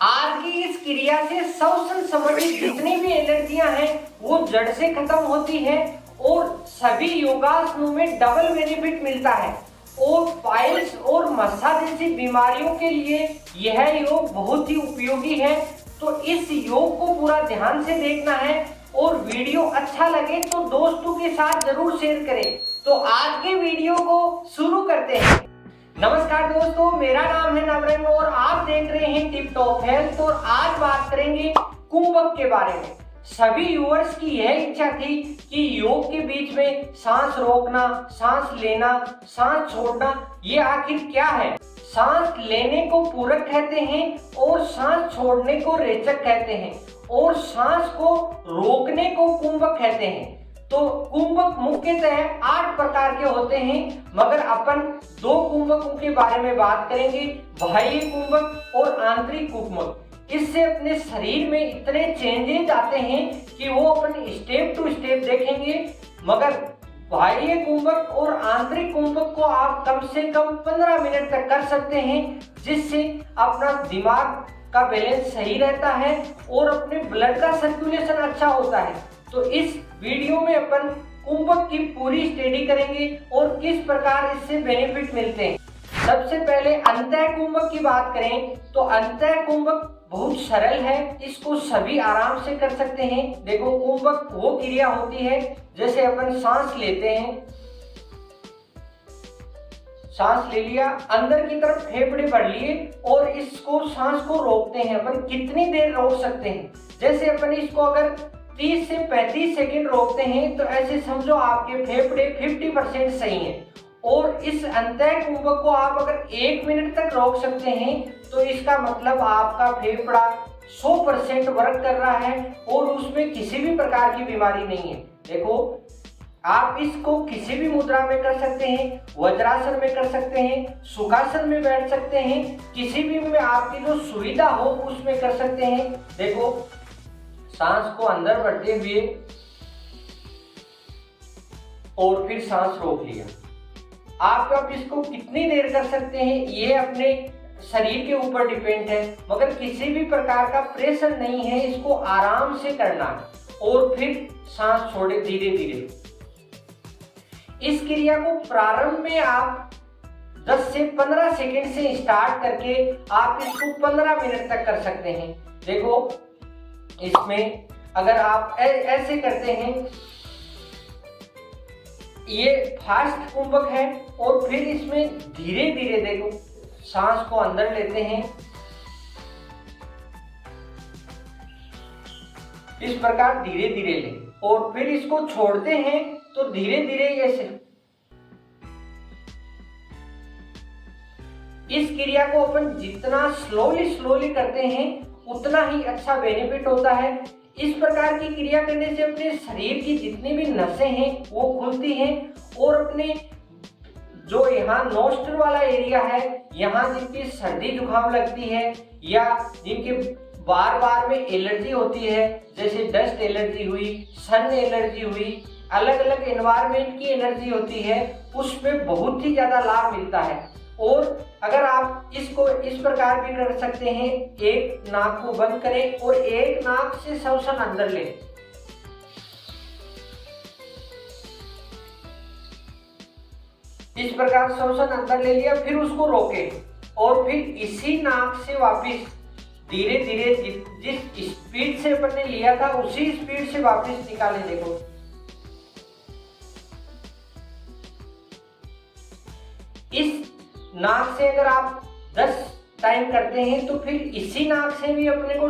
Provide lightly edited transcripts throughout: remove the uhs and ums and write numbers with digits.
आज की इस क्रिया से श्वसन संबंधित जितनी भी एलर्जियां हैं वो जड़ से खत्म होती है और सभी योगासनों में डबल बेनिफिट मिलता है। और पाइल्स और मस्सा जैसी बीमारियों के लिए यह योग बहुत ही उपयोगी है। तो इस योग को पूरा ध्यान से देखना है और वीडियो अच्छा लगे तो दोस्तों के साथ जरूर शेयर करें। तो आज के वीडियो को शुरू करते हैं। नमस्कार दोस्तों, मेरा नाम है नवरंग और आप देख रहे हैं टिप टॉप हेल्थ। और आज बात करेंगे कुंभक के बारे में। सभी व्यूअर्स की यह इच्छा थी कि योग के बीच में सांस रोकना, सांस लेना, सांस छोड़ना ये आखिर क्या है। सांस लेने को पूरक कहते हैं और सांस छोड़ने को रेचक कहते हैं और सांस को रोकने को कुंभक कहते हैं। तो कुंभक मुख्यतः 8 प्रकार के होते हैं, मगर अपन 2 कुंभकों के बारे में बात करेंगे, बाह्य कुंभक और आंतरिक कुंभक। इससे अपने शरीर में इतने चेंजेस आते हैं कि वो अपन स्टेप टू स्टेप देखेंगे। मगर बाह्य कुंभक और आंतरिक कुंभक को आप कम से कम 15 मिनट तक कर सकते हैं, जिससे अपना दिमाग का बैलेंस सही रहता है और अपने ब्लड का सर्कुलेशन अच्छा होता है। तो इस वीडियो में अपन कुंभक की पूरी स्टडी करेंगे और किस प्रकार इससे बेनिफिट मिलते हैं। सबसे पहले अंतः कुंभक की बात करें तो अंतः कुंभक बहुत सरल है, इसको सभी आराम से कर सकते हैं। देखो, कुंभक वो क्रिया होती है जैसे अपन सांस लेते हैं, सांस ले लिया, अंदर की तरफ फेफड़े भर लिए और इसको सांस को रोकते हैं। अपन कितनी देर रोक सकते हैं, जैसे अपन इसको अगर 30 से 35 सेकंड रोकते हैं तो ऐसे समझो आपके फेफड़े 50% सही हैं। और इस अंतः कुंभक को आप अगर 1 मिनट तक रोक सकते हैं तो इसका मतलब आपका फेफड़ा 100% वर्क कर रहा है और उसमें किसी भी प्रकार की बीमारी नहीं है। देखो, आप इसको किसी भी मुद्रा में कर सकते हैं, वज्रासन में कर सकते हैं, सुखासन में बैठ सकते हैं, किसी भी में आपकी जो सुविधा हो उसमें कर सकते हैं। देखो, सांस को अंदर बढ़ते हुए और फिर सांस रोक लिया। आप अब इसको कितनी देर कर सकते हैं ये अपने शरीर के ऊपर डिपेंड है, मगर किसी भी प्रकार का प्रेशर नहीं है, इसको आराम से करना है। और फिर सांस छोड़े धीरे धीरे। इस क्रिया को प्रारंभ में आप 10 से 15 सेकंड से स्टार्ट करके आप इसको 15 मिनट तक कर सकते हैं। देखो, इसमें अगर आप ऐसे करते हैं, ये फास्ट कुंभक है और फिर इसमें धीरे धीरे देखो सांस को अंदर लेते हैं, इस प्रकार धीरे धीरे ले और फिर इसको छोड़ते हैं तो धीरे धीरे ऐसे। इस क्रिया को अपन जितना स्लोली करते हैं उतना ही अच्छा बेनिफिट होता है। इस प्रकार की क्रिया करने से अपने शरीर की जितनी भी नसें हैं वो खुलती हैं और अपने जो यहाँ नोस्ट्रल वाला एरिया है, यहाँ जिनकी सर्दी जुकाम लगती है या जिनके बार बार में एलर्जी होती है, जैसे डस्ट एलर्जी हुई, सन एलर्जी हुई, अलग अलग एनवायरनमेंट की एलर्जी होती है, उसमें बहुत ही ज्यादा लाभ मिलता है। और अगर आप इसको इस प्रकार भी कर सकते हैं, एक नाक को बंद करें और एक नाक से श्वसन अंदर लें। इस प्रकार श्वसन अंदर ले लिया, फिर उसको रोकें और फिर इसी नाक से वापस धीरे धीरे जिस स्पीड से अपन ने लिया था उसी स्पीड से वापस निकालें। देखो, इस नाक से अगर आप 10 टाइम करते हैं तो फिर इसी नाक से भी अपने को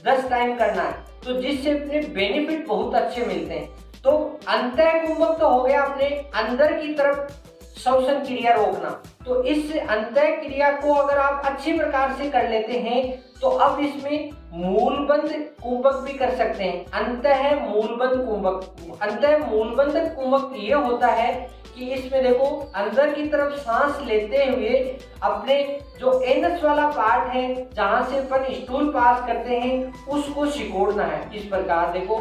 10 टाइम करना है, तो जिससे अपने बेनिफिट बहुत अच्छे मिलते हैं। तो अंतः कुंभक तो हो गया अपने अंदर की तरफ श्वसन क्रिया रोकना। तो इस अंतः क्रिया को अगर आप अच्छी प्रकार से कर लेते हैं तो अब इसमें मूलबंध कुंभक भी कर सकते हैं। अंतः मूलबंध कुंभक, अंतः मूलबंध कुंभक ये होता है कि इसमें देखो अंदर की तरफ सांस लेते हुए अपने जो एनस वाला पार्ट है जहां से अपन स्टूल पास करते हैं उसको सिकोड़ना है। इस प्रकार देखो,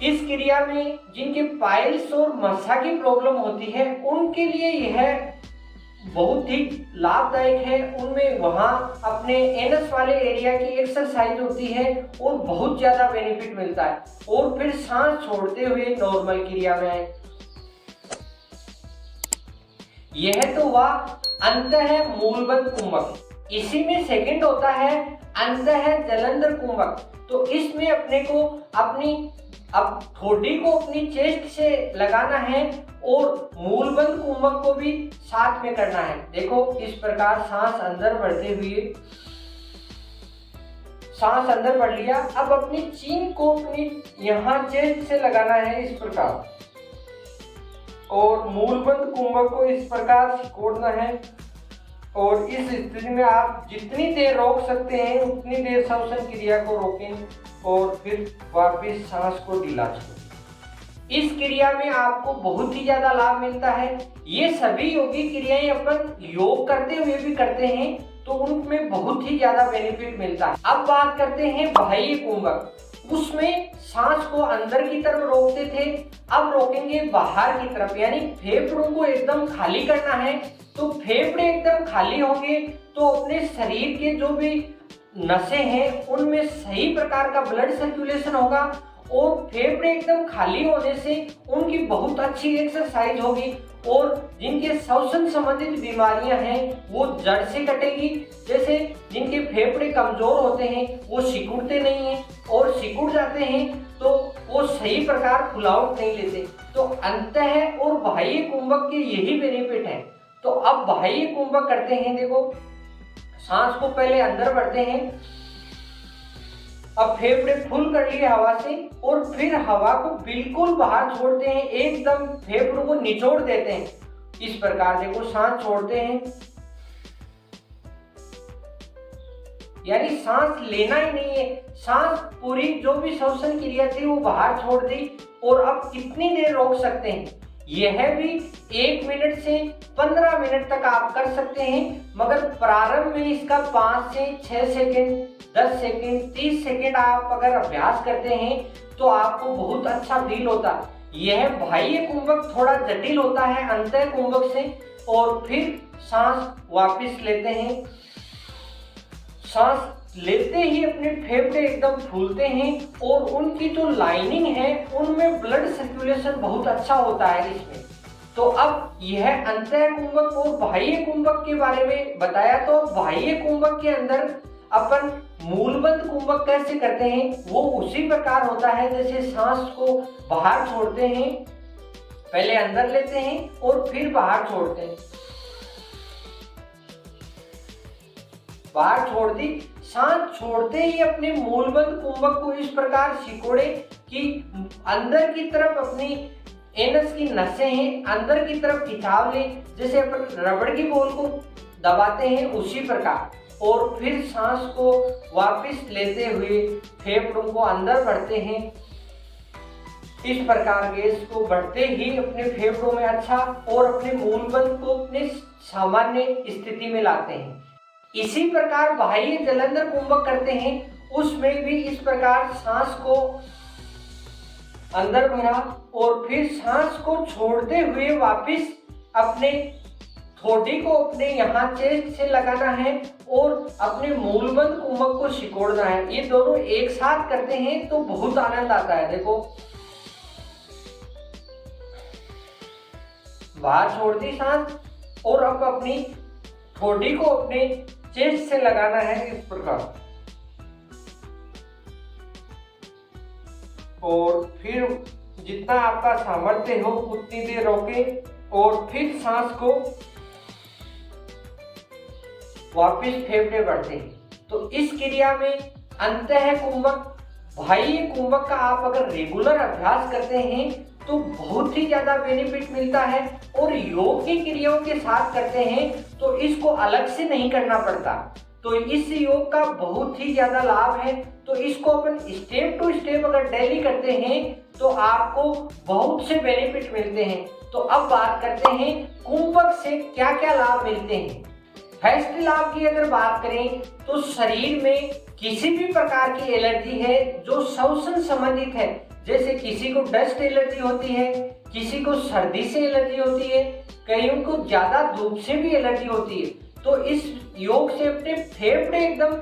इस क्रिया में जिनके पाइल्स और मस्सा की प्रॉब्लम होती है उनके लिए यह बहुत ही लाभदायक है। उनमें वहाँ अपने एनस वाले एरिया की एक्सरसाइज होती है और बहुत ज़्यादा बेनिफिट मिलता है। और फिर सांस छोड़ते हुए नॉर्मल क्रिया में आए। यह तो हुआ अंतः मूलबंध कुंभक। इसी में सेकंड होता है अंतः जलंधर कुंभक। तो इसमें अपने को अब ठोडी को अपनी चेस्ट से लगाना है और मूलबंध कुंभक को भी साथ में करना है। देखो इस प्रकार सांस अंदर भरते हुए, सांस अंदर भर लिया। अब अपनी चीन को अपनी यहाँ चेस्ट से लगाना है इस प्रकार और मूलबंध कुंभक को इस प्रकार सिकोड़ना है। और इस स्थिति में आप जितनी देर रोक सकते हैं उतनी देर श्वसन क्रिया को रोकें और फिर वापस सांस को ढीला छोड़ें। इस क्रिया में आपको बहुत ही ज्यादा लाभ मिलता है। ये सभी योगी क्रियाएं अपन योग करते हुए भी करते हैं तो उनमें बहुत ही ज्यादा बेनिफिट मिलता है। अब बात करते हैं बाह्य कुंभक। उसमें सांस को अंदर की तरफ रोकते थे, अब रोकेंगे बाहर की तरफ, यानी फेफड़ों को एकदम खाली करना है। तो फेफड़े एकदम खाली होंगे तो अपने शरीर के जो भी नसें हैं उनमें सही प्रकार का ब्लड सर्कुलेशन होगा और फेफड़े एकदम खाली होने से उनकी बहुत अच्छी एक्सरसाइज होगी और जिनके श्वसन संबंधित बीमारियां हैं वो जड़ से कटेगी। जैसे जिनके फेफड़े कमजोर होते हैं वो सिकुड़ते नहीं हैं और सिकुड़ जाते हैं तो वो सही प्रकार फुलावट नहीं लेते। तो अंतः और बाह्य कुंभक के यही बेनिफिट है। तो अब बाह्य कुंभक करते हैं। देखो सांस को पहले अंदर भरते हैं, अब फेफड़े फुल कर लिए हवा से और फिर हवा को बिल्कुल बाहर छोड़ते हैं, एकदम फेफड़ों को निचोड़ देते हैं इस प्रकार। देखो सांस छोड़ते हैं, यानी सांस लेना ही नहीं है, सांस पूरी जो भी श्वसन क्रिया थी वो बाहर छोड़ दी। और अब कितनी देर रोक सकते हैं? यह भी 1 मिनट से 15 मिनट तक आप कर सकते हैं, मगर प्रारंभ में इसका 5 से 6 सेकंड, 10 सेकंड, 30 सेकंड आप अगर अभ्यास करते हैं तो आपको बहुत अच्छा फील होता है। यह बाह्य कुंभक थोड़ा जटिल होता है अंतः कुंभक से। और फिर सांस वापस लेते हैं, सांस लेते ही अपने फेफड़े एकदम फूलते हैं और उनकी जो लाइनिंग है उनमें ब्लड सर्कुलेशन बहुत अच्छा होता है इसमें। तो अब यह अंतः कुंभक और बाह्य कुंभक के बारे में बताया। तो बाह्य कुंभक के अंदर अपन मूलबंध कुंभक कैसे करते हैं वो उसी प्रकार होता है जैसे सांस को बाहर छोड़ते हैं, पहले अंदर लेते हैं और फिर बाहर छोड़ते हैं। बाहर छोड़ दी, सांस छोड़ते ही अपने मूलबंध कुंभक को इस प्रकार सिकोड़े कि अंदर की तरफ अपनी एनस की नसें हैं अंदर की तरफ खिंचाव ले, जैसे अपन रबड़ की बॉल को दबाते हैं उसी प्रकार। और फिर सांस को वापस लेते हुए फेफड़ों को अंदर भरते हैं इस प्रकार। गैस को बढ़ते ही अपने फेफड़ों में अच्छा और अपने मूलबंध को अपने सामान्य स्थिति में लाते हैं। इसी प्रकार बाह्य जलंधर कुंभक करते हैं, उसमें भी इस प्रकार सांस को अंदर भरा और फिर सांस को छोड़ते हुए वापस अपने ठोडी को अपने यहाँ चेस्ट से लगाना है और अपने मूलबंध कुंभक को सिकोड़ना है। ये दोनों एक साथ करते हैं तो बहुत आनंद आता है। देखो बाहर छोड़ दी सांस और अब अपनी ठोडी को अपने चेस्ट से लगाना है इस प्रकार और फिर जितना आपका सामर्थ्य हो उतनी देर रोके और फिर सांस को वापस फेफड़े बढ़ते हैं। तो इस क्रिया में अंतः कुंभक बाह्य कुंभक का आप अगर रेगुलर अभ्यास करते हैं तो बहुत ही ज्यादा बेनिफिट मिलता है। और योग की क्रियाओं के साथ करते हैं तो इसको अलग से नहीं करना पड़ता। तो इस योग का बहुत ही ज्यादा लाभ है। तो इसको अपन स्टेप टू स्टेप अगर डेली करते हैं तो आपको बहुत से बेनिफिट मिलते हैं। तो अब बात करते हैं कुंभक से क्या क्या लाभ मिलते हैं। फर्स्ट लाभ की अगर बात करें तो शरीर में किसी भी प्रकार की एलर्जी है जो श्वसन संबंधित है, जैसे किसी को डस्ट एलर्जी होती है, किसी को सर्दी से एलर्जी होती है, कईयों को ज्यादा धूप से भी एलर्जी होती है, तो इस योग से अपने फेफड़े एकदम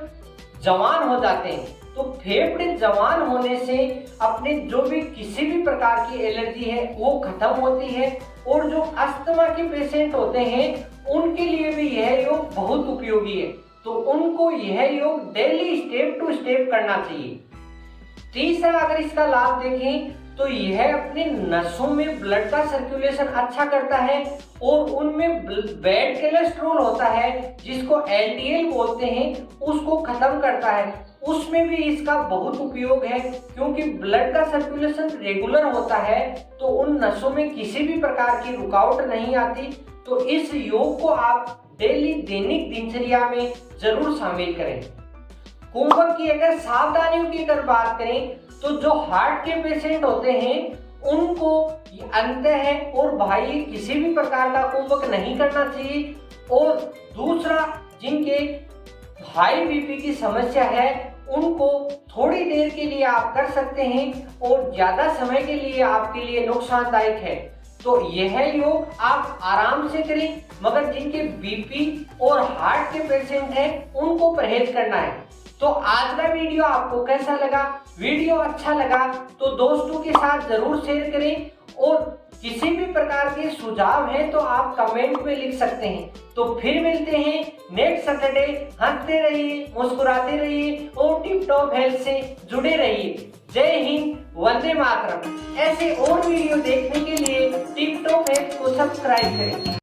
जवान हो जाते हैं। तो फेफड़े जवान होने से अपने जो भी किसी भी प्रकार की एलर्जी है वो खत्म होती है। और जो अस्थमा के पेशेंट होते हैं उनके लिए भी यह योग बहुत उपयोगी है, तो उनको यह योग डेली स्टेप टू स्टेप करना चाहिए। तीसरा अगर इसका लाभ देखें तो यह अपने नसों में ब्लड का सर्कुलेशन अच्छा करता है और उनमें बैड कोलेस्ट्रॉल होता है जिसको एलडीएल बोलते हैं, उसको खत्म करता है। उसमें भी इसका बहुत उपयोग है, क्योंकि ब्लड का सर्कुलेशन रेगुलर होता है तो उन नसों में किसी भी प्रकार की रुकावट नहीं आती। तो इस योग को आप डेली दैनिक दिनचर्या में जरूर शामिल करें। कुंभक की अगर सावधानियों की अगर बात करें तो जो हार्ट के पेशेंट होते हैं उनको अंतः और बाह्य किसी भी प्रकार का कुंभक नहीं करना चाहिए। और दूसरा, जिनके हाई बीपी की समस्या है उनको थोड़ी देर के लिए आप कर सकते हैं और ज्यादा समय के लिए आपके लिए नुकसानदायक है। तो यह योग आप आराम से करें, मगर जिनके बीपी और हार्ट के पेशेंट हैं उनको परहेज करना है। तो आज का वीडियो आपको कैसा लगा? वीडियो अच्छा लगा तो दोस्तों के साथ जरूर शेयर करें, और किसी भी प्रकार के सुझाव हैं तो आप कमेंट में लिख सकते हैं। तो फिर मिलते हैं नेक्स्ट सैटरडे। हंसते रहिए, मुस्कुराते रहिए और टिप टॉप हेल्थ से जुड़े रहिए। जय हिंद, वंदे मातरम। ऐसे और वीडियो देखने के लिए टिप टॉप हेल्थ को सब्सक्राइब करें।